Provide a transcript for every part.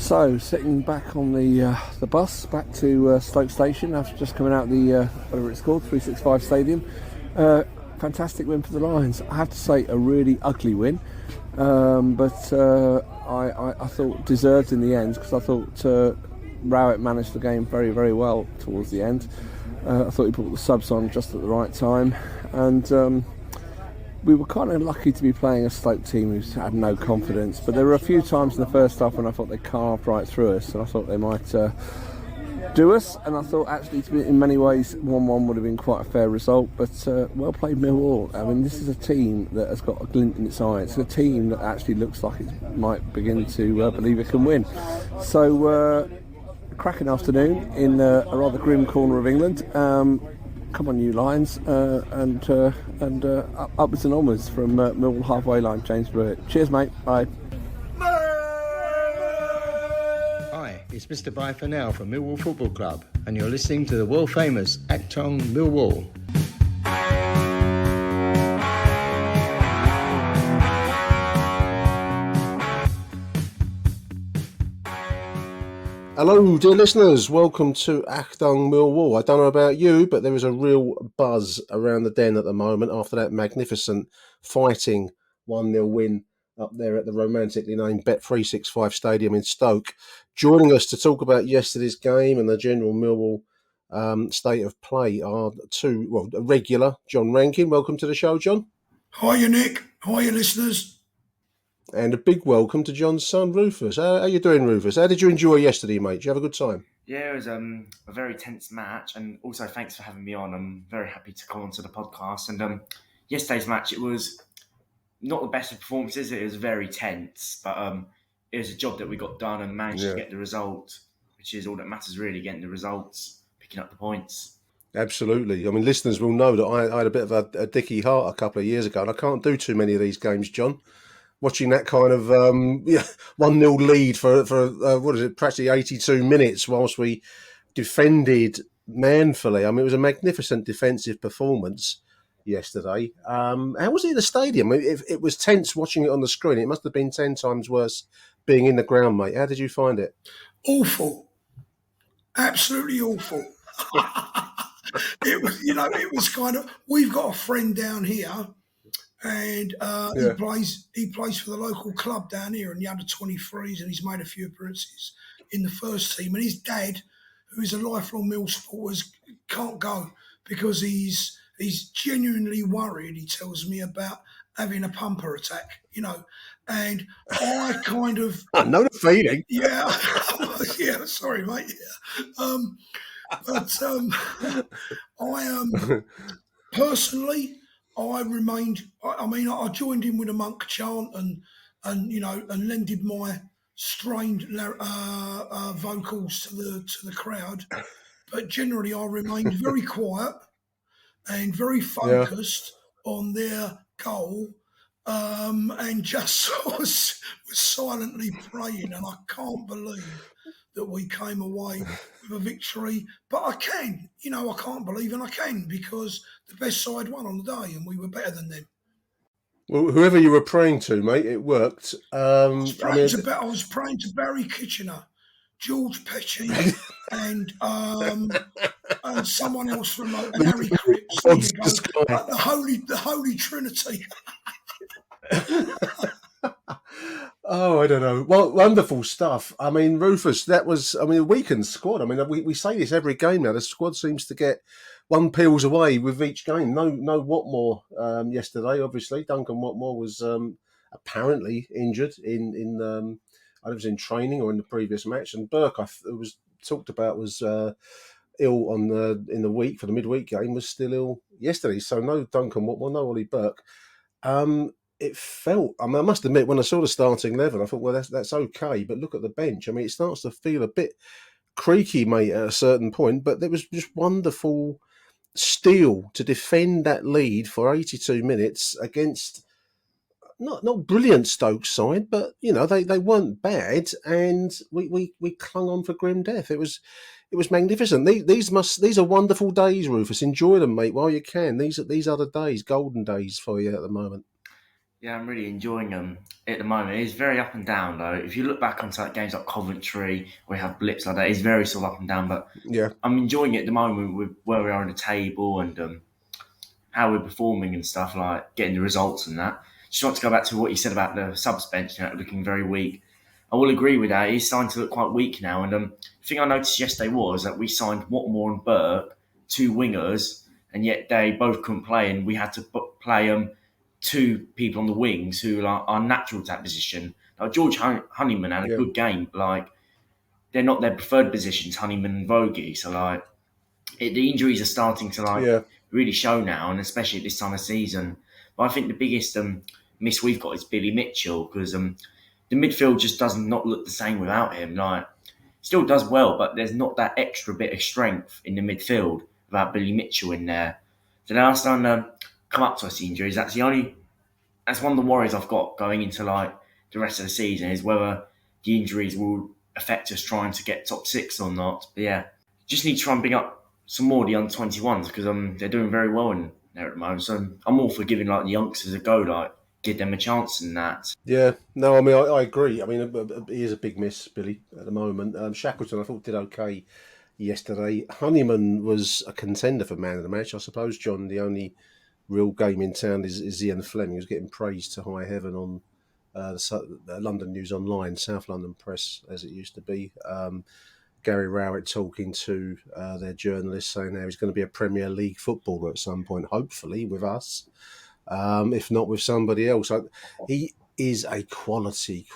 So, sitting back on the bus back to Stoke Station after just coming out the whatever it's called, 365 Stadium. Fantastic win for the Lions. I have to say, a really ugly win, but I thought deserved in the end, because I thought Rowett managed the game very, very well towards the end. I thought he put the subs on just at the right time, and we were kind of lucky to be playing a Stoke team who had no confidence, but there were a few times in the first half when I thought they carved right through us, and I thought they might do us, and I thought actually in many ways 1-1 would have been quite a fair result, but well played Millwall. I mean, this is a team that has got a glint in its eye. It's a team that actually looks like it might begin to believe it can win. So cracking afternoon in a rather grim corner of England. Come on, you Lions, and upwards and onwards from Millwall halfway line. James Brewitt. Cheers, mate. Bye. Hi, it's Mr. Bye for Now from Millwall Football Club, and you're listening to the world famous AchtungMillwall. Hello, dear listeners. Welcome to Achtung Millwall. I don't know about you, but there is a real buzz around the den at the moment after that magnificent fighting 1-0 win up there at the romantically named Bet365 Stadium in Stoke. Joining us to talk about yesterday's game and the general Millwall state of play are a regular, John Rankin. Welcome to the show, John. Hiya, Nick. Hiya, listeners. And a big welcome to John's son, Rufus. How are you doing, Rufus? How did you enjoy yesterday, mate? Did you have a good time? Yeah, it was a very tense match, and also thanks for having me on. I'm very happy to come onto the podcast. And yesterday's match, it was not the best of performances. It was very tense, but it was a job that we got done and managed to get the result, which is all that matters really, getting the results, picking up the points. Absolutely. I mean, listeners will know that I had a bit of a dicky heart a couple of years ago, and I can't do too many of these games, John. Watching that kind of 1-0 lead for practically 82 minutes whilst we defended manfully. I mean, it was a magnificent defensive performance yesterday. How was it in the stadium? It was tense watching it on the screen. It must have been 10 times worse being in the ground, mate. How did you find it? Awful. Absolutely awful. It was kind of, we've got a friend down here, and he plays for the local club down here in the under-23s, and he's made a few appearances in the first team. And his dad, who is a lifelong Mill supporter, can't go because he's genuinely worried, he tells me, about having a pumper attack, and I kind of... I know the feeling. Yeah. Yeah, sorry, mate. Yeah. I personally... I joined in with a monk chant and lended my strained vocals to the crowd. But generally, I remained very quiet and very focused on their goal, and just was silently praying. And I can't believe that we came away with a victory. But I can, I can't believe, and I can, because the best side won on the day and we were better than them. Well, whoever you were praying to, mate, it worked. I was praying to Barry Kitchener, George Petty, and someone else from Harry Cripps. The Holy Trinity. Oh, I don't know. Well, wonderful stuff. I mean, Rufus, that was, a weakened squad. I mean, we say this every game now. The squad seems to get one peels away with each game. No Watmore yesterday, obviously. Duncan Watmore was apparently injured in I was in training or in the previous match. And Burke, it was talked about, was ill in the week for the midweek game, was still ill yesterday. So no Duncan Watmore, no Ollie Burke. It felt, I must admit, when I saw the starting 11, I thought, well, that's okay. But look at the bench. It starts to feel a bit creaky, mate, at a certain point. But there was just wonderful steel to defend that lead for 82 minutes against not brilliant Stoke side, but they weren't bad, and we clung on for grim death. It was magnificent. These are wonderful days, Rufus. Enjoy them, mate, while you can. These are the days, golden days for you at the moment. Yeah, I'm really enjoying them at the moment. It's very up and down though. If you look back onto like games like Coventry, where you have blips like that, it's very sort of up and down. But Yeah, I'm enjoying it at the moment with where we are in the table and how we're performing and stuff, like getting the results and that. Just want to go back to what you said about the subs bench, looking very weak. I will agree with that. He's starting to look quite weak now. And the thing I noticed yesterday was that we signed Watmore and Burke, two wingers, and yet they both couldn't play, and we had to play two people on the wings who are natural to that position. Like George Honeyman had a yeah, good game, but like they're not their preferred positions, Honeyman and Vogie. So like the injuries are starting to like yeah. really show now, and especially at this time of season. But I think the biggest miss we've got is Billy Mitchell because the midfield just does not look the same without him. Like still does well, but there's not that extra bit of strength in the midfield without Billy Mitchell in there. So now I'm starting to come up to us injuries. That's one of the worries I've got going into like the rest of the season is whether the injuries will affect us trying to get top six or not. But yeah, just need to try and bring up some more of the under 21s because they're doing very well in there at the moment. So I'm all for giving like the youngsters a go, like give them a chance in that. Yeah, no, I mean, I agree. I mean, he is a big miss, Billy, at the moment. Shackleton, I thought, did okay yesterday. Honeyman was a contender for man of the match, I suppose, John. The only real game in town is Ian Fleming, who's getting praised to high heaven on the London News Online, South London Press, as it used to be. Gary Rowett talking to their journalist, saying now he's going to be a Premier League footballer at some point, hopefully with us, if not with somebody else. He is a quality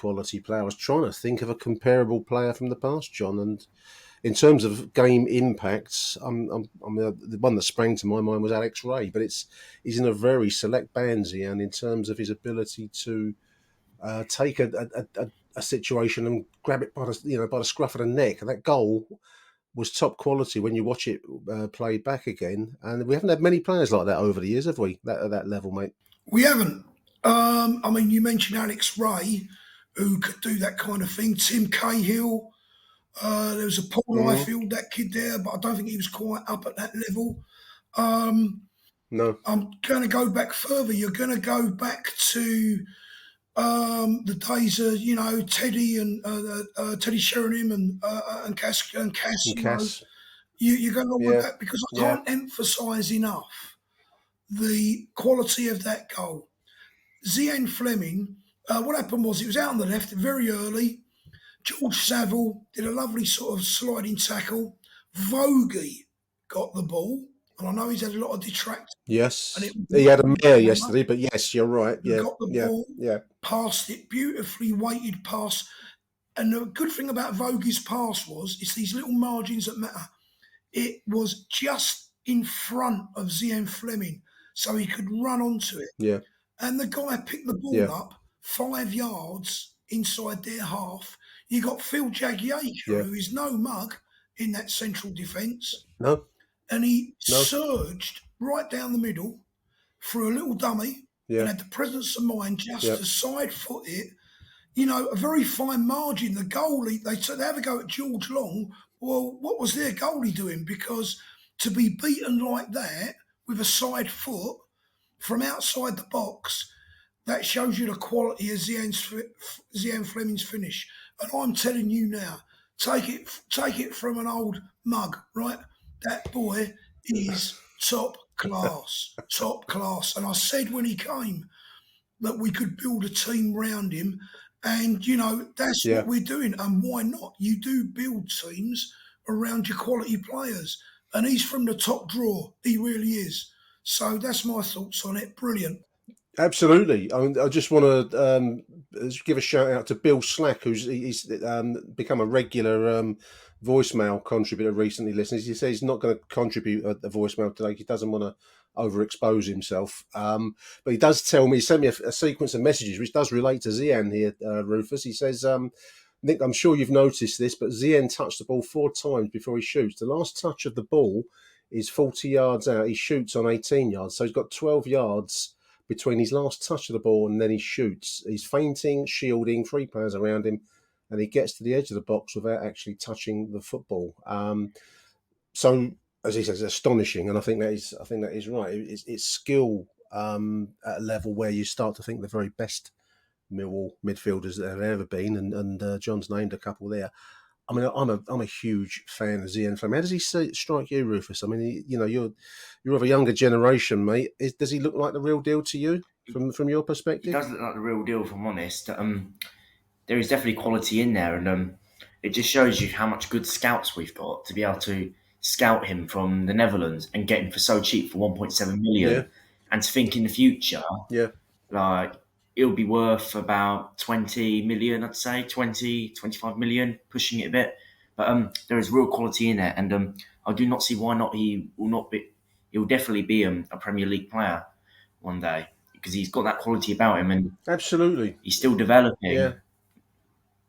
player. I was trying to think of a comparable player from the past, John, and in terms of game impacts, the one that sprang to my mind was Alex Ray, but he's in a very select band, and in terms of his ability to take a situation and grab it by the scruff of the neck. And that goal was top quality when you watch it played back again. And we haven't had many players like that over the years, have we? At that level, mate. We haven't. I mean, you mentioned Alex Ray, who could do that kind of thing. Tim Cahill. There was a Paul Mm, Ifield, that kid there, but I don't think he was quite up at that level. Um, no. I'm going to go back further. You're going to go back to the days of Teddy and Teddy Sheringham and Cass. And Cass. You're going to go Yeah. back because I Yeah. can't emphasise enough the quality of that goal. Zian Fleming. What happened was it was out on the left very early. George Saville did a lovely sort of sliding tackle. Vogie got the ball, and I know he's had a lot of detractors, and Yes. it was He had a mare Mama yesterday, but yes, you're right. who Yeah. got the Yeah. ball, Yeah. passed it beautifully, weighted pass. And the good thing about Vogie's pass was it's these little margins that matter. It was just in front of Zian Fleming, so he could run onto it. Yeah. And the guy picked the ball Yeah. up 5 yards inside their half. You got Phil Jagielka, Yeah. who is no mug in that central defence, No. and he No. surged right down the middle through a little dummy and Yeah. had the presence of mind just Yeah. to side foot it. A very fine margin. The goalie, they have a go at George Long. Well, what was their goalie doing? Because to be beaten like that with a side foot from outside the box, that shows you the quality of Zian Fleming's finish. And I'm telling you now, take it from an old mug, right? That boy is top class, top class. And I said when he came that we could build a team round him, and that's Yeah. what we're doing. And why not? You do build teams around your quality players, and he's from the top drawer. He really is. So that's my thoughts on it. Brilliant. Absolutely. I just want to give a shout out to Bill Slack, he's become a regular voicemail contributor recently. Listens, he says he's not going to contribute a voicemail today. He doesn't want to overexpose himself. But he does tell me, he sent me a sequence of messages which does relate to Zian here, Rufus. He says, Nick, I'm sure you've noticed this, but Zian touched the ball 4 times before he shoots. The last touch of the ball is 40 yards out. He shoots on 18 yards. So he's got 12 yards between his last touch of the ball and then he shoots. He's feinting, shielding, 3 players around him, and he gets to the edge of the box without actually touching the football. So, as he says, astonishing, and I think that is right. It's skill at a level where you start to think the very best Millwall midfielders that have ever been, and John's named a couple there. I mean, I'm a huge fan of Zian Flem. How does he strike you, Rufus? I mean, you're of a younger generation, mate. Does he look like the real deal to you from your perspective? He does look like the real deal, if I'm honest. There is definitely quality in there, and it just shows you how much good scouts we've got to be able to scout him from the Netherlands and get him for so cheap for 1.7 million, Yeah. and to think in the future, Yeah. like it'll be worth about 20 million, I'd say 20, 25 million, pushing it a bit. But there is real quality in it, and I do not see why not. He will not be. He will definitely be a Premier League player one day because he's got that quality about him, and Absolutely. he's still developing. Yeah.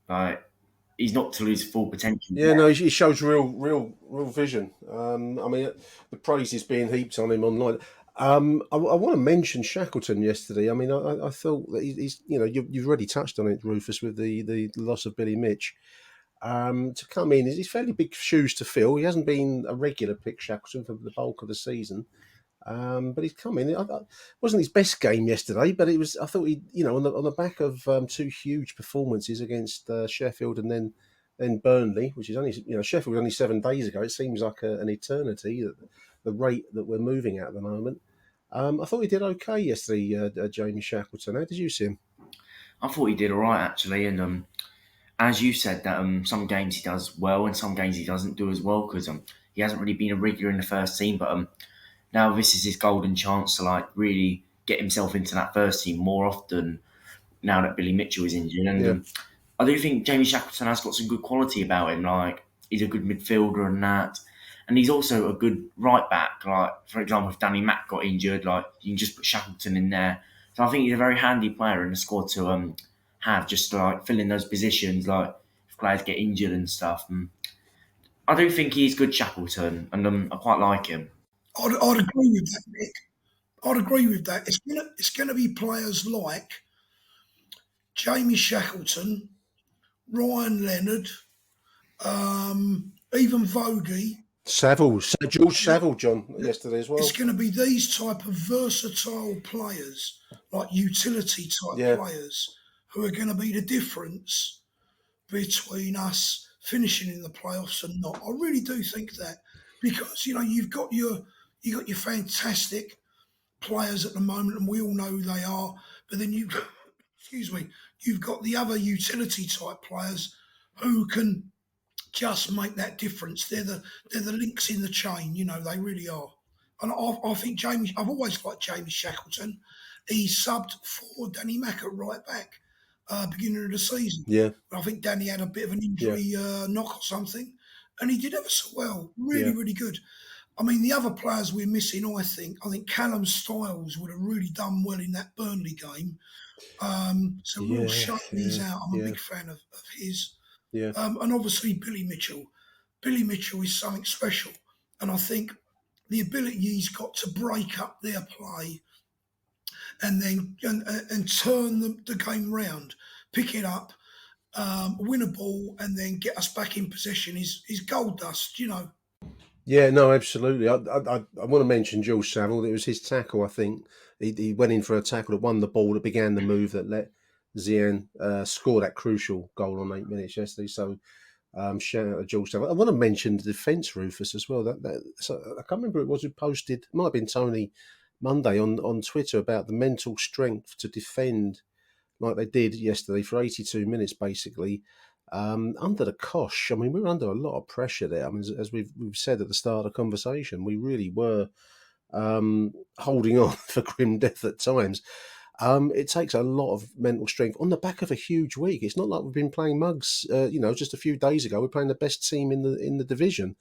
Like he's not to his full potential. Yeah, no, he shows real vision. I mean, the praise is being heaped on him online. I want to mention Shackleton yesterday. I mean, I thought that he's, you've already touched on it, Rufus, with the loss of Billy Mitch. To come in, he's fairly big shoes to fill. He hasn't been a regular pick, Shackleton, for the bulk of the season. But he's come in. It wasn't his best game yesterday, but it was. I thought he, on the back of two huge performances against Sheffield and then Burnley, which is only, Sheffield was only 7 days ago. It seems like an eternity, the rate that we're moving at the moment. I thought he did okay yesterday, Jamie Shackleton. How did you see him? I thought he did all right actually, and as you said, that some games he does well and some games he doesn't do as well because he hasn't really been a regular in the first team. But now this is his golden chance to really get himself into that first team more often. Now that Billy Mitchell is injured, and I do think Jamie Shackleton has got some good quality about him. Like he's a good midfielder and that, and he's also a good right back. Like for example, if Danny Mack got injured, you can just put Shackleton in there. So I think he's a very handy player in the squad to have just to fill in those positions, if players get injured and stuff. And I do think he's good, Shackleton, and I quite like him. I'd agree with that, Nick. I'd agree with that. It's gonna be players like Jamie Shackleton, Ryan Leonard, even Vogie. George Saville, John, yesterday as well. It's going to be these type of versatile players, like utility type players, who are going to be the difference between us finishing in the playoffs and not. I really do think that because you've got your fantastic players at the moment, and we all know who they are. But then you've got the other utility type players who can just make that difference. They're the links in the chain. They really are. And I think I've always liked Jamie Shackleton. He subbed for Danny Mack at right back beginning of the season. Yeah. I think Danny had a bit of an injury knock or something, and he did ever so well. Really good. I mean, the other players we're missing, I think Callum Styles would have really done well in that Burnley game. So real shame he's out. I'm a big fan of his. Yeah. And obviously Billy Mitchell. Billy Mitchell is something special. And I think the ability he's got to break up their play and then and turn the game round, pick it up, win a ball, and then get us back in possession is gold dust, Yeah, no, absolutely. I want to mention George Saville. It was his tackle, I think. He went in for a tackle that won the ball, that began the move that let Zian score that crucial goal on 8 minutes yesterday. So shout out to George Saville. I want to mention the defence, Rufus, as well. So I can't remember who it was who posted, it might have been Tony Monday on Twitter, about the mental strength to defend like they did yesterday for 82 minutes, basically. Under the cosh, I mean, we were under a lot of pressure there. I mean, as we've said at the start of the conversation, we really were holding on for grim death at times. It takes a lot of mental strength on the back of a huge week. It's not like we've been playing mugs. Just a few days ago, we're playing the best team in the division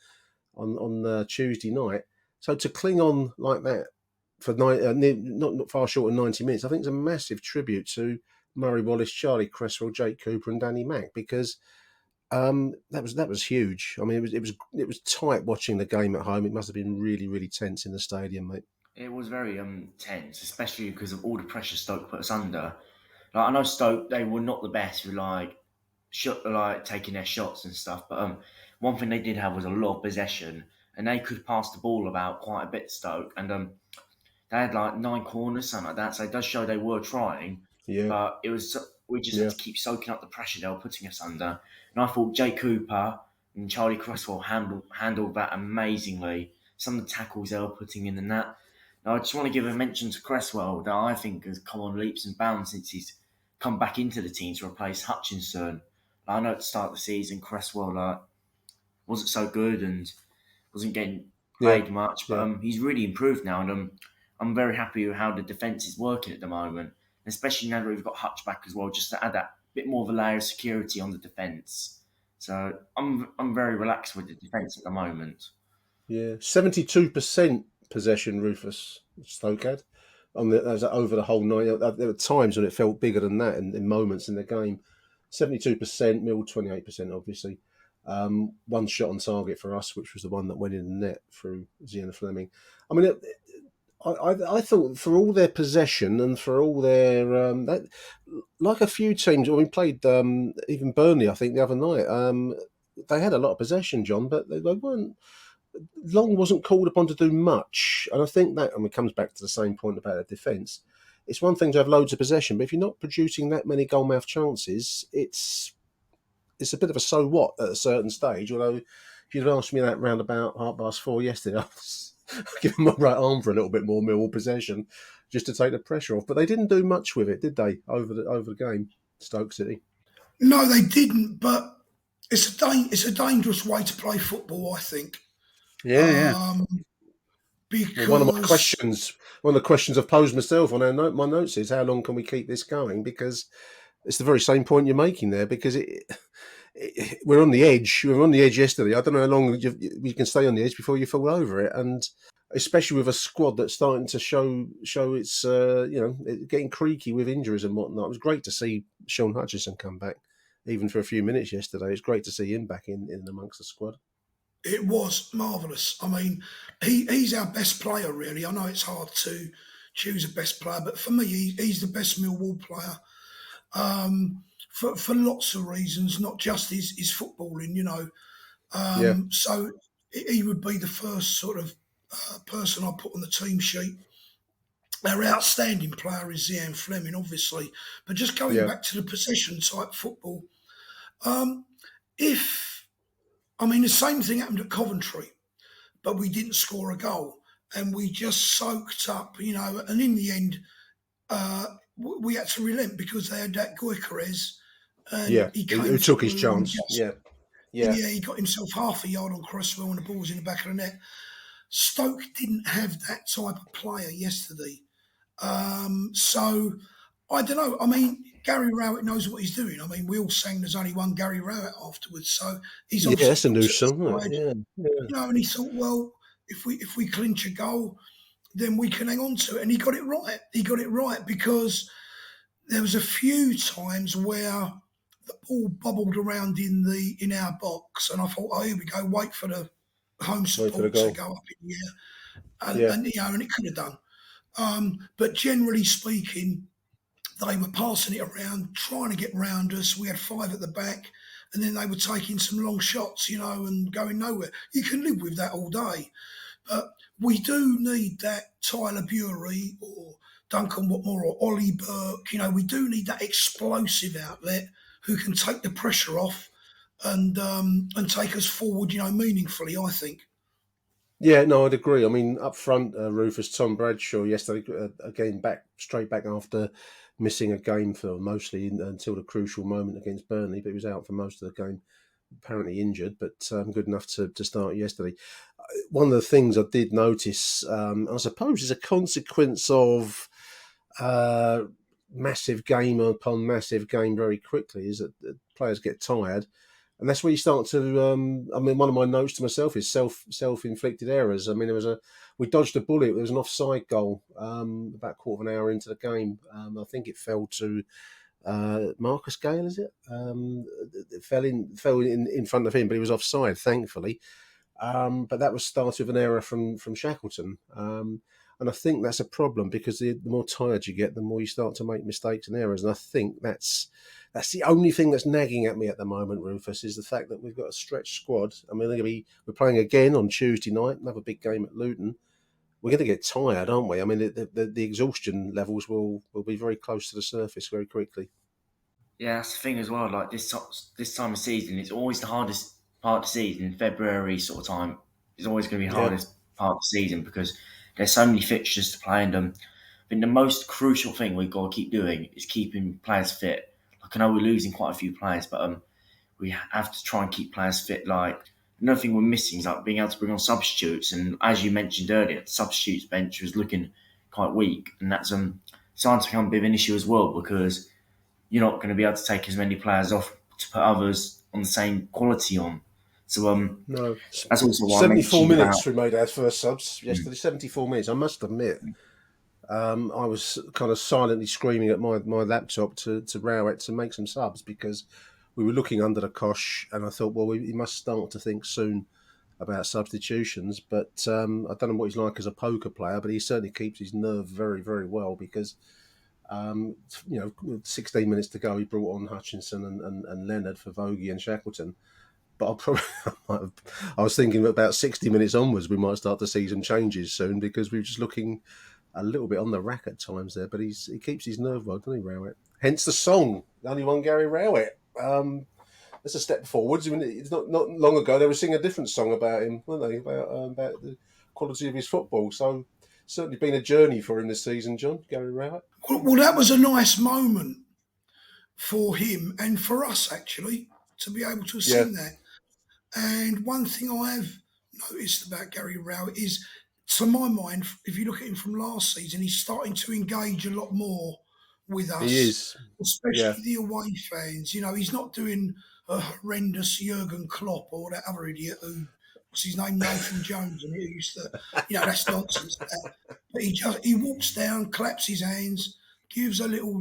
on Tuesday night. So to cling on like that for not far short of 90 minutes, I think it's a massive tribute to Murray Wallace, Charlie Cresswell, Jake Cooper, and Danny Mack, because that was huge. I mean, it was tight watching the game at home. It must have been really, really tense in the stadium, mate. It was very tense, especially because of all the pressure Stoke put us under. I know Stoke, they were not the best with taking their shots and stuff, but one thing they did have was a lot of possession, and they could pass the ball about quite a bit, Stoke, and They had like 9 corners, something like that. So it does show they were trying. Yeah, But we just yeah, had to keep soaking up the pressure they were putting us under. And I thought Jay Cooper and Charlie Cresswell handled that amazingly. Some of the tackles they were putting in the net. Now, I just want to give a mention to Cresswell that I think has come on leaps and bounds since he's come back into the team to replace Hutchinson. I know at the start of the season, Cresswell wasn't so good and wasn't getting yeah, played much, but yeah. he's really improved now, and I'm very happy with how the defence is working at the moment, especially now that we've got Hutch back as well, just to add that bit more of a layer of security on the defence. So I'm very relaxed with the defence at the moment. Yeah, 72% possession, Rufus Stoke had. As over the whole night. There were times when it felt bigger than that in moments in the game. 72%, Mill 28%, obviously. One shot on target for us, which was the one that went in the net through Zian Fleming. I mean, I thought for all their possession and for all their like a few teams when we played even Burnley, I think the other night, they had a lot of possession, John, but they weren't. Long wasn't called upon to do much, and I think that it comes back to the same point about the defence. It's one thing to have loads of possession, but if you're not producing that many goalmouth chances, it's a bit of a so what at a certain stage. Although if you'd asked me that round about 4:30 yesterday, I was giving my right arm for a little bit more Millwall possession just to take the pressure off. But they didn't do much with it, did they? Over the game, Stoke City. No, they didn't. But it's a dangerous way to play football, I think. Yeah. Because Well, one of the questions I've posed myself on my notes is how long can we keep this going? Because it's the very same point you're making there. Because we're on the edge. We were on the edge yesterday. I don't know how long you can stay on the edge before you fall over it, and especially with a squad that's starting to show its getting creaky with injuries and whatnot. It was great to see Sean Hutchinson come back, even for a few minutes yesterday. It's great to see him back in amongst the squad. it was marvellous. I mean, he's our best player, really. I know it's hard to choose a best player, but for me, he's the best Millwall player for lots of reasons, not just his footballing, Yeah, So he would be the first sort of person I put on the team sheet. Our outstanding player is Zian Fleming, obviously. But just going yeah, back to the possession type football, um, if I mean the same thing happened at Coventry, but we didn't score a goal, and we just soaked up, And in the end, we had to relent because they had that Goikarez, yeah. and he Who came took his through and chance? just Yeah, he got himself half a yard on Cresswell and the ball was in the back of the net. Stoke didn't have that type of player yesterday. So I don't know. I mean, Gary Rowett knows what he's doing. I mean, we all sang "There's only one Gary Rowett" afterwards, so he's yeah. obviously That's a looked new at the song, isn't side, it? Yeah, and he thought, well, if we clinch a goal, then we can hang on to it. And he got it right. He got it right because there was a few times where the ball bubbled around in our box, and I thought, oh, here we go. Wait for the home wait for the support to goal. go up in the air, Yeah, and it could have done. But generally speaking, they were passing it around, trying to get round us. We had 5 at the back, and then they were taking some long shots, and going nowhere. You can live with that all day. But we do need that Tyler Bury or Duncan Watmore or Ollie Burke. We do need that explosive outlet who can take the pressure off and take us forward, meaningfully, I think. yeah. No, I'd agree. I mean, up front, Rufus Tom Bradshaw yesterday again straight back after missing a game for mostly until the crucial moment against Burnley, but he was out for most of the game. Apparently injured, but good enough to start yesterday. One of the things I did notice, I suppose, is a consequence of massive game upon massive game very quickly, is that players get tired, and that's where you start to. I mean, one of my notes to myself is self-inflicted errors. I mean, we dodged a bullet. There was an offside goal about a quarter of an hour into the game. I think it fell to Marcus Gale, is it? It fell in front of him, but he was offside, thankfully. But that was started with an error from Shackleton. And I think that's a problem because the more tired you get, the more you start to make mistakes and errors. And I think that's the only thing that's nagging at me at the moment, Rufus, is the fact that we've got a stretched squad. I mean, we're playing again on Tuesday night, another big game at Luton. we're going to get tired, aren't we? I mean, the exhaustion levels will be very close to the surface very quickly. Yeah, that's the thing as well. Like this time of season, it's always the hardest part of the season. February sort of time is always going to be the hardest part of the season because there's so many fixtures to play, and I think the most crucial thing we've got to keep doing is keeping players fit. Like I know we're losing quite a few players, but we have to try and keep players fit. Like another thing we're missing is like being able to bring on substitutes, and as you mentioned earlier, the substitutes bench was looking quite weak, and that's starting to become a bit of an issue as well because you're not going to be able to take as many players off to put others on the same quality on. So No, that's also why 74 minutes we made our first subs yesterday. 74 minutes. I must admit, I was kind of silently screaming at my laptop to Rowett to make some subs because we were looking under the cosh, and I thought, well, we must start to think soon about substitutions. But I don't know what he's like as a poker player, but he certainly keeps his nerve very, very well because 16 minutes to go, he brought on Hutchinson and Leonard for Vogie and Shackleton. But I was thinking about 60 minutes onwards, we might start to see some changes soon because we were just looking a little bit on the rack at times there. But he keeps his nerve well, doesn't he, Rowett? Hence the song, the only one Gary Rowett. That's a step forwards. I mean, it's not long ago they were singing a different song about him, weren't they? About the quality of his football. So certainly been a journey for him this season, John, Gary Rowett. Well, that was a nice moment for him and for us, actually, to be able to sing that. And one thing I have noticed about Gary Rowett is, to my mind, if you look at him from last season, he's starting to engage a lot more with us. He is. Especially the away fans. He's not doing a horrendous Jurgen Klopp or that other idiot who, what's his name, Nathan Jones, and he used to, that's nonsense. But he walks down, claps his hands, gives a little,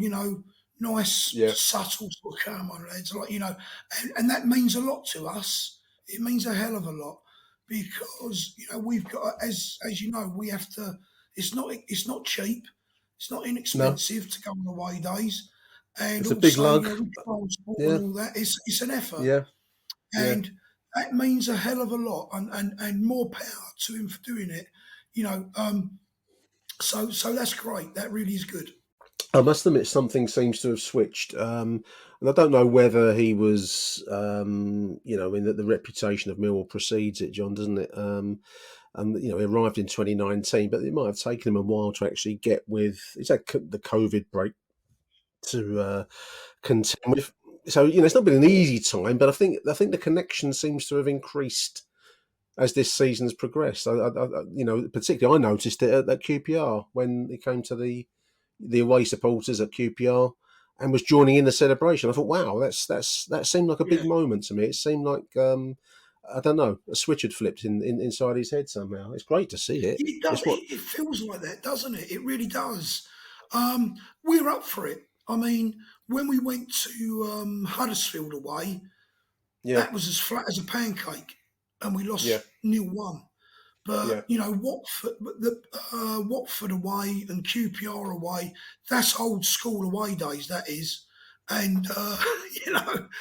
nice, subtle sort of come on, lads, like, and that means a lot to us. It means a hell of a lot because we've got, as you know, we have to. It's not cheap. It's not inexpensive to go on away days, and it's also, a big lug. And all that. It's an effort. Yeah, and that means a hell of a lot, and more power to him for doing it. So that's great. That really is good. I must admit, something seems to have switched, and I don't know whether he was, I mean, the reputation of Millwall precedes it, John, doesn't it? And he arrived in 2019, but it might have taken him a while to actually get with. He's had the COVID break to contend with, so it's not been an easy time. But I think the connection seems to have increased as this season's progressed. Particularly I noticed it at QPR when he came to the away supporters at QPR and was joining in the celebration. I thought, wow, that seemed like a big moment to me. It seemed like I don't know, a switch had flipped inside his head somehow. It's great to see it. It does. It feels like that, doesn't it? It really does. We're up for it. I mean, when we went to Huddersfield away, that was as flat as a pancake, and we lost 0-1. But Watford away and QPR away, that's old school away days. That is, and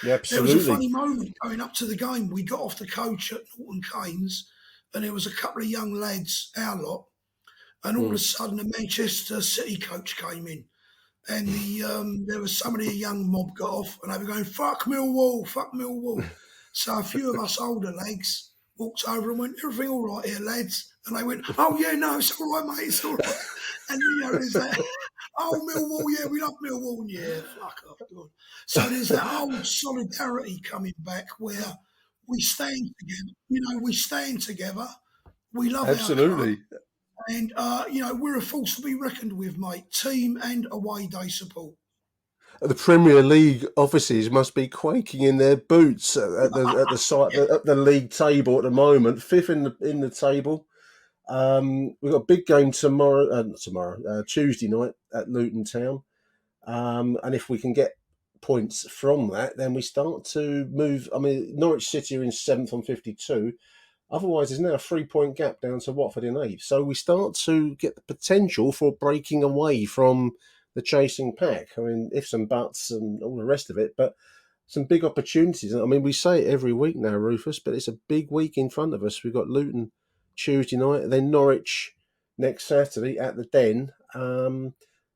there was a funny moment going up to the game. We got off the coach at Norton Keynes, and there was a couple of young lads, our lot, and all of a sudden the Manchester City coach came in, and there was somebody, a young mob got off, and they were going, "Fuck Millwall, fuck Millwall." So a few of us older legs walked over and went, "Everything all right here, lads?" And they went, "Oh yeah, no, it's all right, mate, it's all right." And there's that, "Oh, Millwall, yeah, we love Millwall." Yeah, fuck off. So there's that old solidarity coming back where we stand together. We stand together. We love our club. And we're a force to be reckoned with, mate. Team and away day support. The Premier League offices must be quaking in their boots at the site at the league table at the moment. Fifth in the table. We've got a big game tomorrow. Tuesday night at Luton Town. And if we can get points from that, then we start to move. I mean, Norwich City are in 7th on 52. Otherwise, there's now a 3-point gap down to Watford in 8th. So we start to get the potential for breaking away from the chasing pack. I mean, ifs and buts and all the rest of it, but some big opportunities. I mean, we say it every week now, Rufus, but it's a big week in front of us. We've got Luton Tuesday night, then Norwich next Saturday at the Den.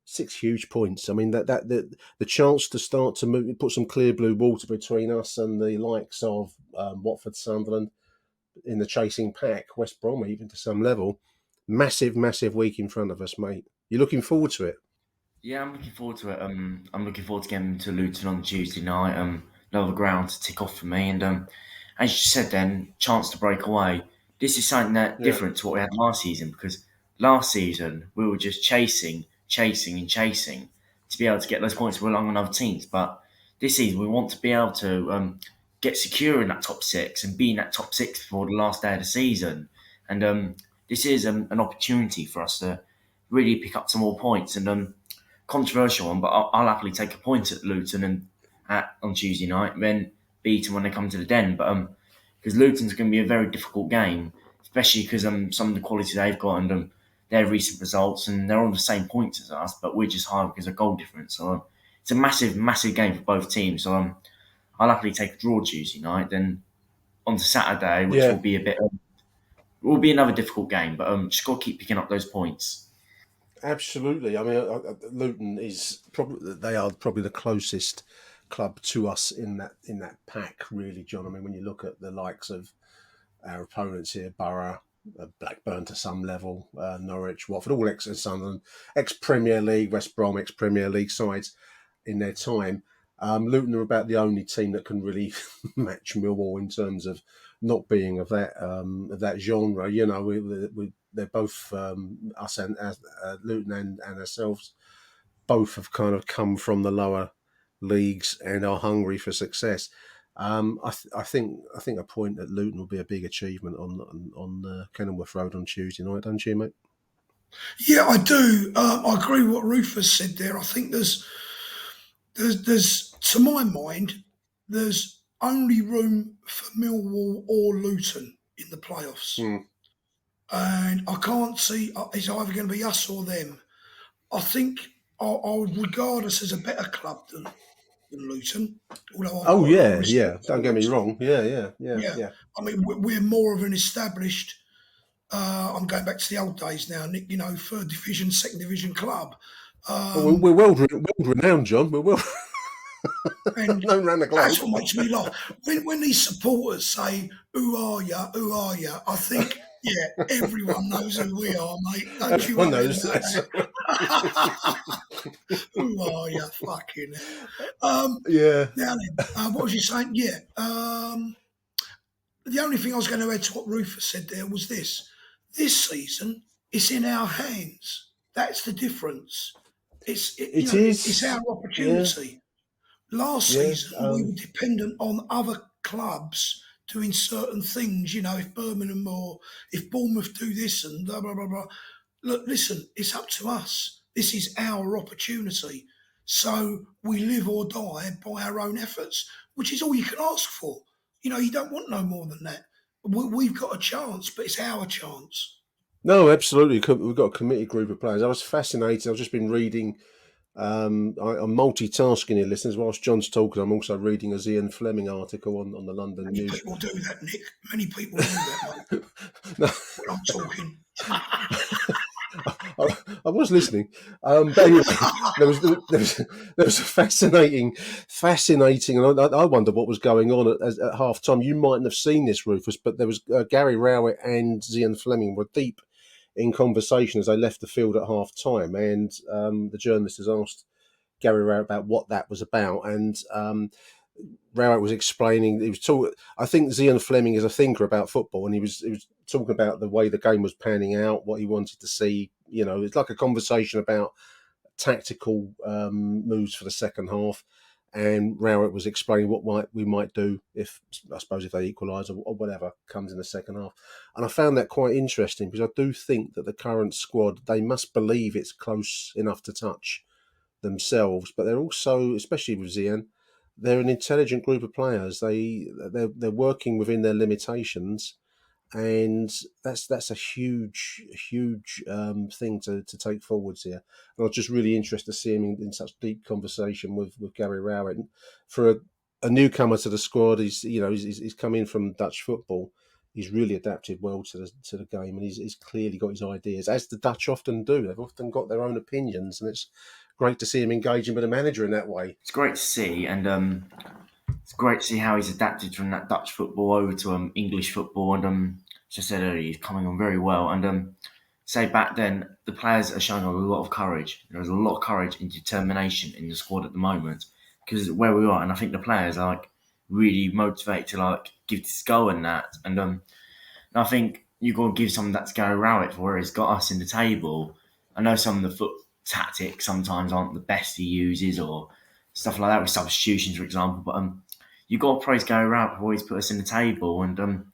6 huge points. I mean, the chance to start to move, put some clear blue water between us and the likes of Watford, Sunderland in the chasing pack, West Brom even to some level. Massive, massive week in front of us, mate. You're looking forward to it? Yeah, I'm looking forward to it. I'm looking forward to getting to Luton on Tuesday night. Another ground to tick off for me. And as you said, then chance to break away. This is something that different to what we had last season, because last season we were just chasing to be able to get those points along on other teams. But this season we want to be able to get secure in that top six and be in that top six before the last day of the season. And this is an opportunity for us to really pick up some more points. And controversial one, but I'll happily take a point at Luton and on Tuesday night, then beat them when they come to the Den. But because Luton's going to be a very difficult game, especially because some of the quality they've got and their recent results, and they're on the same points as us, but we're just higher because of goal difference. So it's a massive, massive game for both teams. So I'll happily take a draw Tuesday night. Then on to Saturday, which will be a bit, will be another difficult game, but just got to keep picking up those points. Absolutely. I mean, Luton they are probably the closest club to us in that pack, really, John. I mean, when you look at the likes of our opponents here, Borough, Blackburn to some level, Norwich, Watford, all ex-Sunderland, ex-Premier League, West Brom, ex-Premier League sides in their time. Luton are about the only team that can really match Millwall in terms of not being of that genre. You know, they're both us and Luton and ourselves both have kind of come from the lower leagues and are hungry for success. I think a point at Luton will be a big achievement on Kenilworth Road on Tuesday night, don't you, mate? Yeah, I do. I agree with what Rufus said there. I think there's to my mind, there's only room for Millwall or Luton in the playoffs. And I can't see it's either going to be us or them. I think I would regard us as a better club than Luton. Oh yeah. Don't get me wrong. Yeah. I mean, we're more of an established. I'm going back to the old days now, Nick. You know, third division, second division club. We're world renowned, John. We're well known around the globe. That's what makes me laugh. When these supporters say, "Who are ya? Who are ya?" I think, yeah, everyone knows who we are, mate. Don't you worry about that. Who are ya? Fucking yeah. Now then, what was you saying? Yeah. The only thing I was going to add to what Rufus said there was this. This season, it's in our hands. That's the difference. It's our opportunity. Last season, we were dependent on other clubs doing certain things. You know, if Birmingham or if Bournemouth do this and blah, blah, blah, blah. Look, listen, it's up to us. This is our opportunity. So we live or die by our own efforts, which is all you can ask for. You know, you don't want no more than that. We've got a chance, but it's our chance. No, absolutely. We've got a committed group of players. I was fascinated. I've just been reading. I'm multitasking here, listeners. Whilst John's talking, I'm also reading a Ian Fleming article on the London Many News. people do that, Nick. Many people do that, mate. No. When I'm talking. I was listening, but anyway, there was a fascinating, and I wonder what was going on at half time. You mightn't have seen this, Rufus, but there was Gary Rowett and Ian Fleming were deep in conversation as they left the field at half time, and the journalist has asked Gary Rowett about what that was about, and Rowett was explaining. He was talking. I think Ian Fleming is a thinker about football, and he was talking about the way the game was panning out, what he wanted to see. You know, it's like a conversation about tactical moves for the second half. And Rowett was explaining what we might do if they equalise or whatever comes in the second half. And I found that quite interesting because I do think that the current squad, they must believe it's close enough to touch themselves, but they're also, especially with Ian, they're an intelligent group of players. They're working within their limitations, and that's a huge thing to take forwards here. And I was just really interested to see him in such deep conversation with Gary Rowett. For a newcomer to the squad, he's come in from Dutch football. he's really adapted well to the game, and he's clearly got his ideas, as the Dutch often do. They've often got their own opinions, and it's great to see him engaging with the manager in that way. It's great to see, and it's great to see how he's adapted from that Dutch football over to English football. And as I said earlier, he's coming on very well. And say back then, the players are showing a lot of courage. There's a lot of courage and determination in the squad at the moment because where we are, and I think the players are really motivated to give this a go and that. And I think you've got to give some of that to Gary Rowett for where he's got us in the table. I know some of the foot tactics sometimes aren't the best he uses or stuff like that with substitutions, for example. But you got to praise Gary Rowett for always put us in the table, and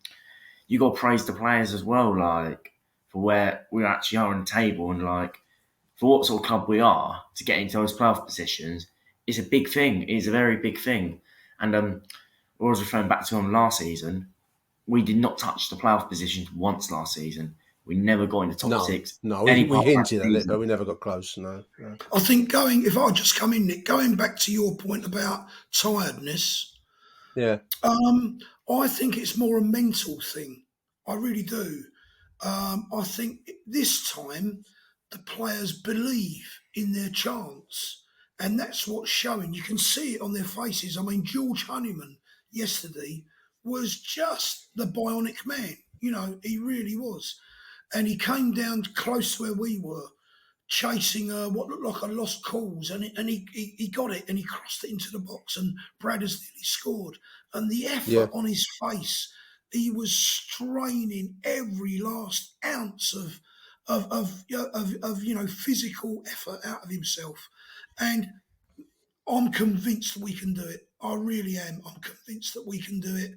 you got to praise the players as well, for where we actually are on the table, and for what sort of club we are to get into those playoff positions. It's a big thing. It's a very big thing, and I was referring back to him last season. We did not touch the playoff positions once last season. We never got in the top six. No, we hinted at it, but we never got close. No. I think if I just come in, Nick, going back to your point about tiredness, yeah, I think it's more a mental thing. I really do. I think this time the players believe in their chance, and that's what's showing. You can see it on their faces. I mean, George Honeyman yesterday was just the bionic man. He really was. And he came down close to where we were, chasing what looked like a lost cause, and he got it, and he crossed it into the box, and Bradders nearly scored. And the effort on his face, he was straining every last ounce of physical effort out of himself. And I'm convinced we can do it. I really am. I'm convinced that we can do it.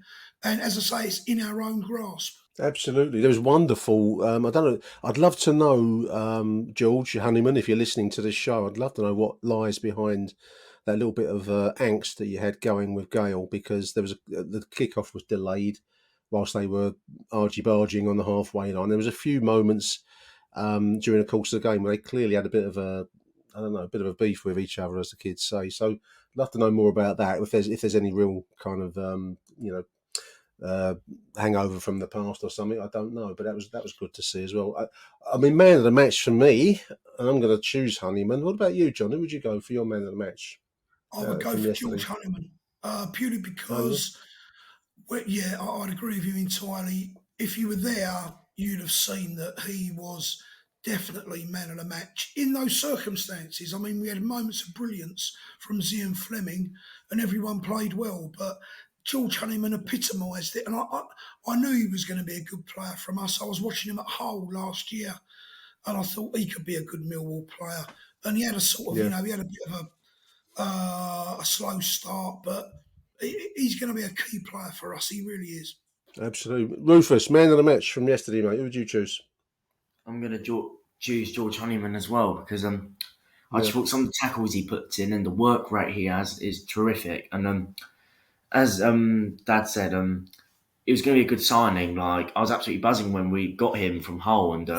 And as I say, it's in our own grasp. Absolutely. There was wonderful. I don't know. I'd love to know, George Honeyman, if you're listening to this show, I'd love to know what lies behind that little bit of angst that you had going with Gale, because there was the kickoff was delayed whilst they were argy-barging on the halfway line. There was a few moments during the course of the game where they clearly had a bit of a beef with each other, as the kids say. So I'd love to know more about that. If there's any real kind of hangover from the past or something, I don't know, but that was good to see as well. I mean, man of the match for me, and I'm going to choose Honeyman. What about you, John? Who would you go for your man of the match? I would go for George Honeyman, purely because, I'd agree with you entirely. If you were there, you'd have seen that he was definitely man of the match in those circumstances. I mean, we had moments of brilliance from Zian Fleming, and everyone played well, but George Honeyman epitomised it, and I knew he was going to be a good player from us. I was watching him at Hull last year, and I thought he could be a good Millwall player. And he had a sort of, he had a bit of a slow start, but he's going to be a key player for us. He really is. Absolutely. Rufus, man of the match from yesterday, mate. Who would you choose? I'm going to choose George Honeyman as well, because I just thought some of the tackles he puts in and the work rate he has is terrific. And as Dad said, it was going to be a good signing. I was absolutely buzzing when we got him from Hull, and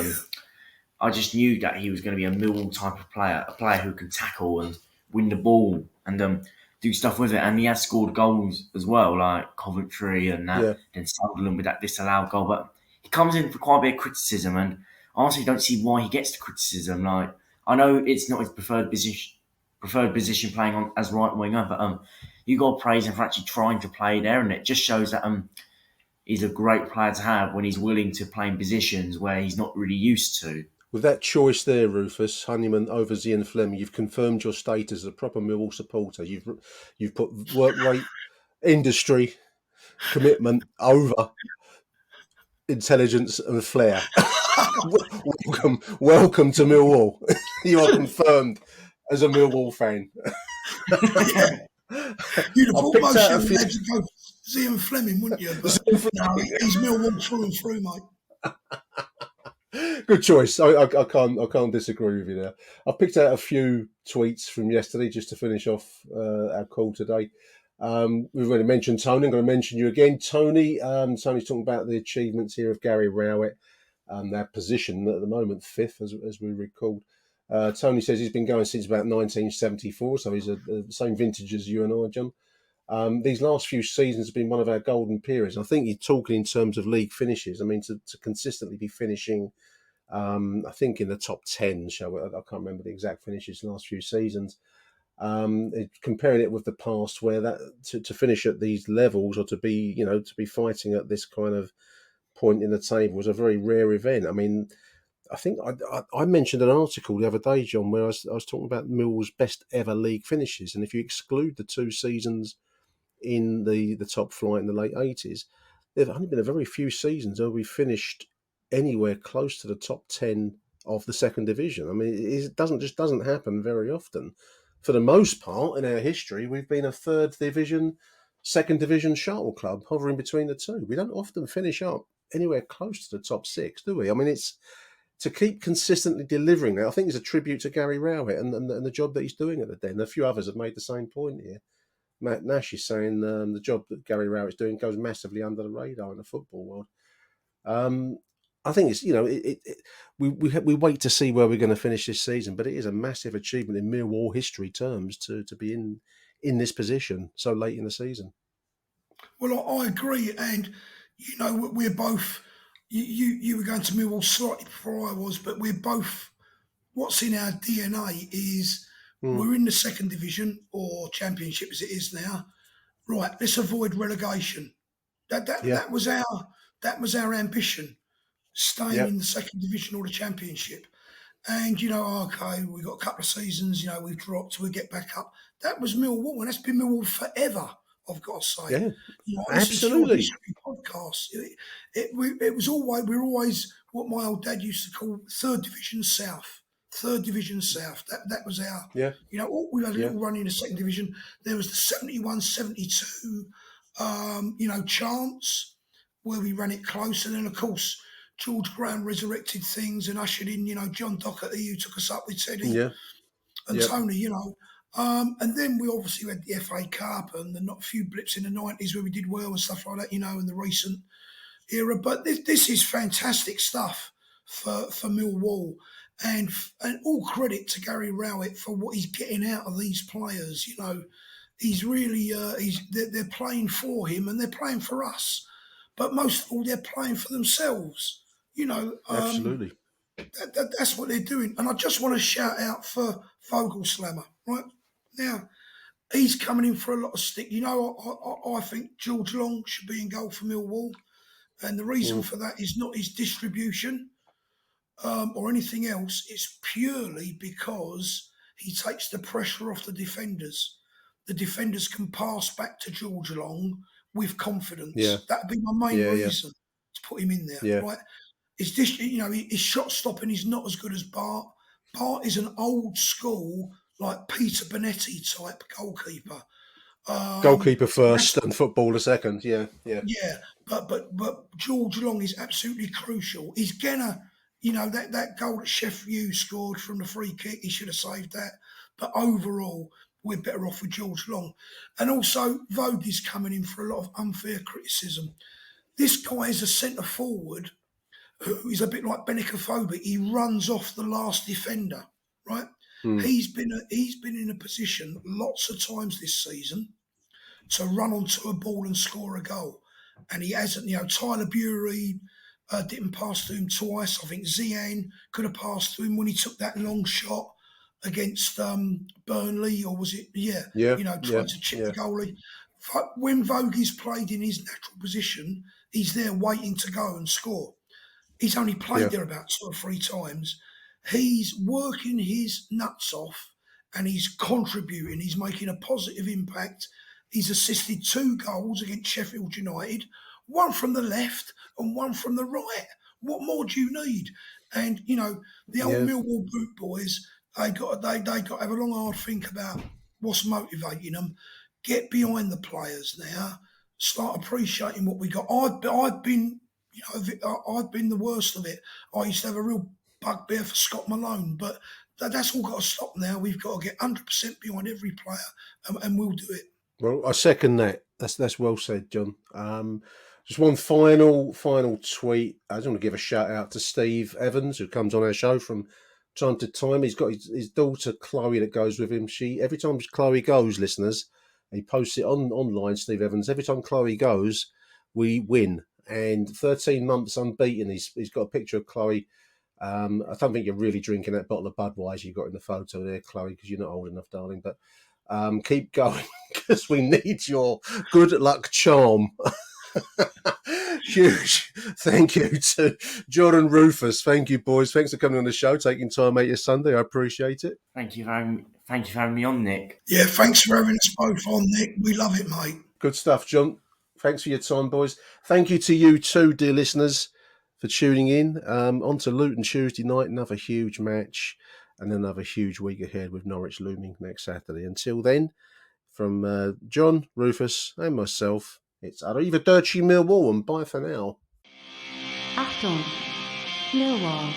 I just knew that he was going to be a Millwall type of player, a player who can tackle and win the ball and do stuff with it. And he has scored goals as well, like Coventry and that, and Sunderland with that disallowed goal. But he comes in for quite a bit of criticism, and I honestly don't see why he gets the criticism. I know it's not his preferred position playing on as right winger, but you got to praise him for actually trying to play there, and it just shows that he's a great player to have when he's willing to play in positions where he's not really used to. With that choice there, Rufus, Honeyman over Zian Fleming, you've confirmed your status as a proper Millwall supporter. You've put work rate, industry, commitment over intelligence and flair. Welcome to Millwall. You are confirmed as a Millwall fan. You'd have thought most young lads would go Zian Fleming, wouldn't you? But no, he's Millwall through and through, mate. Good choice. I can't disagree with you there. I've picked out a few tweets from yesterday just to finish off our call today. We've already mentioned Tony. I'm going to mention you again, Tony. Tony's talking about the achievements here of Gary Rowett, their position at the moment, fifth, as we recalled. Tony says he's been going since about 1974, so he's the same vintage as you and I, John. These last few seasons have been one of our golden periods. I think you're talking in terms of league finishes. I mean, to consistently be finishing, I think in the top 10, I can't remember the exact finishes the last few seasons. Comparing it with the past, where that to finish at these levels, or to be to be fighting at this kind of point in the table, was a very rare event. I mean, I think I mentioned an article the other day, John, where I was talking about Millwall's best ever league finishes, and if you exclude the 2 seasons in the top flight in the late 80s, there've only been a very few seasons where we finished anywhere close to the top 10 of the second division. I mean, it doesn't happen very often. For the most part in our history, we've been a third division, second division shuttle club, hovering between the two. We don't often finish up anywhere close to the top 6, do we? I mean, it's to keep consistently delivering that. I think it's a tribute to Gary Rowett and the job that he's doing at the Den. A few others have made the same point here. Matt Nash is saying the job that Gary Rowett's doing goes massively under the radar in the football world. I think it's we wait to see where we're going to finish this season, but it is a massive achievement in Millwall history terms to be in this position so late in the season. Well, I agree, and we're both. You were going to Millwall slightly before I was, but we're both. What's in our DNA is we're in the second division or championship as it is now. Right, let's avoid relegation. That was our ambition, staying in the second division or the championship. And okay, we got a couple of seasons. We've dropped, we get back up. That was Millwall, and that's been Millwall forever. I've got to say, yeah, I listened to your absolutely. history podcast. It was always we were always what my old dad used to call third division south. Third division south. That was our. We had a little run in the second division. There was the 71-72, chance where we ran it close, and then of course George Graham resurrected things and ushered in, John Docherty, who took us up with Teddy and Tony, and then we obviously had the FA Cup and not a few blips in the 90s where we did well and stuff like that, in the recent era. But this is fantastic stuff for Millwall, and all credit to Gary Rowett for what he's getting out of these players. He's really they're playing for him and they're playing for us, but most of all they're playing for themselves. Absolutely. That's what they're doing. And I just want to shout out for Vogelslammer, right? Now, he's coming in for a lot of stick. I think George Long should be in goal for Millwall. And the reason for that is not his distribution or anything else. It's purely because he takes the pressure off the defenders. The defenders can pass back to George Long with confidence. Yeah. That'd be my main reason to put him in there, right? It's just, his shot stopping is not as good as Bart. Bart is an old school, like Peter Bonetti type goalkeeper. Goalkeeper first and footballer second. Yeah. But George Long is absolutely crucial. He's gonna, that goal that Sheffield scored from the free kick, he should have saved that. But overall, we're better off with George Long. And also, Vogue is coming in for a lot of unfair criticism. This guy is a centre forward who is a bit like Benicophobic. He runs off the last defender, right? He's been in a position lots of times this season to run onto a ball and score a goal, and he hasn't. Tyler Bury didn't pass to him twice. I think Zian could have passed to him when he took that long shot against Burnley, or was it? Trying to chip the goalie. When Vogie's played in his natural position, he's there waiting to go and score. He's only played there about 2 or 3 times. He's working his nuts off and he's contributing. He's making a positive impact. He's assisted 2 goals against Sheffield United, one from the left and one from the right. What more do you need? And, the old Millwall boot boys, they got to have a long, hard think about what's motivating them. Get behind the players now. Start appreciating what we got. I've been the worst of it. I used to have a real bugbear for Scott Malone, but that's all got to stop now. We've got to get 100% behind every player, and we'll do it. Well, I second that. That's well said, John. Just one final tweet. I just want to give a shout out to Steve Evans, who comes on our show from time to time. He's got his daughter Chloe that goes with him. Every time Chloe goes, listeners, He posts it online, Steve Evans. Every time Chloe goes, we win. And 13 months unbeaten. He's got a picture of Chloe. I don't think you're really drinking that bottle of Budweiser you got in the photo there, Chloe, because you're not old enough, darling. But keep going, because we need your good luck charm. Huge thank you to John and Rufus. Thank you, boys. Thanks for coming on the show, taking time out your Sunday. I appreciate it. Thank you for having me on, Nick. Yeah, thanks for having us both on, Nick. We love it, mate. Good stuff, John. Thanks for your time, boys. Thank you to you too, dear listeners, for tuning in. On to Luton Tuesday night, another huge match and another huge week ahead with Norwich looming next Saturday. Until then, from John, Rufus and myself, it's Arrivederci Millwall, and bye for now. Achtung, Millwall.